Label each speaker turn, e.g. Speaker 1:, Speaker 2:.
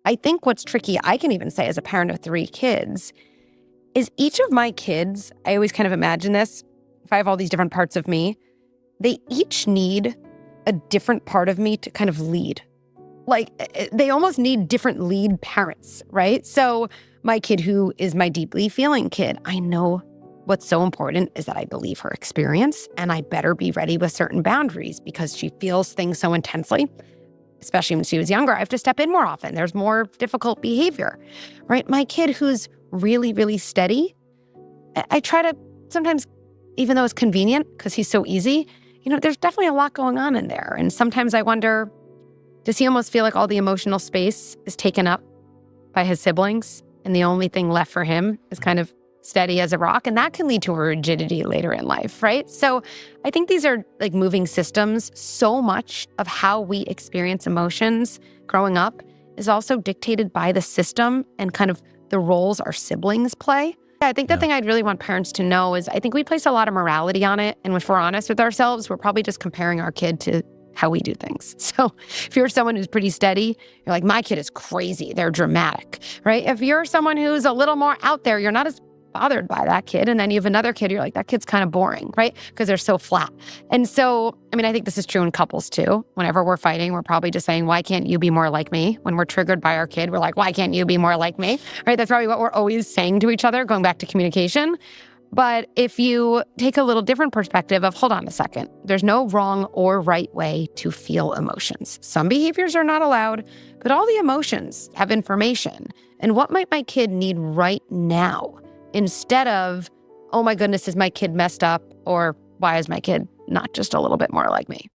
Speaker 1: I think what's tricky, I can even say as a parent of 3 kids, is each of my kids, I always kind of imagine this, if I have all these different parts of me, they each need a different part of me to kind of lead. Like, they almost need different lead parents, right? So my kid who is my deeply feeling kid, I know what's so important is that I believe her experience, and I better be ready with certain boundaries because she feels things so intensely. Especially when she was younger, I have to step in more often. There's more difficult behavior, right? My kid who's really, really steady, I try to sometimes, even though it's convenient because he's so easy, there's definitely a lot going on in there. And sometimes I wonder, does he almost feel like all the emotional space is taken up by his siblings and the only thing left for him is kind of steady as a rock? And that can lead to a rigidity later in life, right? So I think these are like moving systems. So much of how we experience emotions growing up is also dictated by the system and kind of the roles our siblings play. I think the thing I'd really want parents to know is I think we place a lot of morality on it. And if we're honest with ourselves, we're probably just comparing our kid to how we do things. So if you're someone who's pretty steady, you're like, my kid is crazy. They're dramatic, right? If you're someone who's a little more out there, you're not as bothered by that kid. And then you have another kid, you're like, that kid's kind of boring, right? Because they're so flat. And so, I think this is true in couples too. Whenever we're fighting, we're probably just saying, why can't you be more like me? When we're triggered by our kid, we're like, why can't you be more like me? Right? That's probably what we're always saying to each other, going back to communication. But if you take a little different perspective of, hold on a second, there's no wrong or right way to feel emotions. Some behaviors are not allowed, but all the emotions have information. And what might my kid need right now? Instead of, oh my goodness, is my kid messed up? Or why is my kid not just a little bit more like me?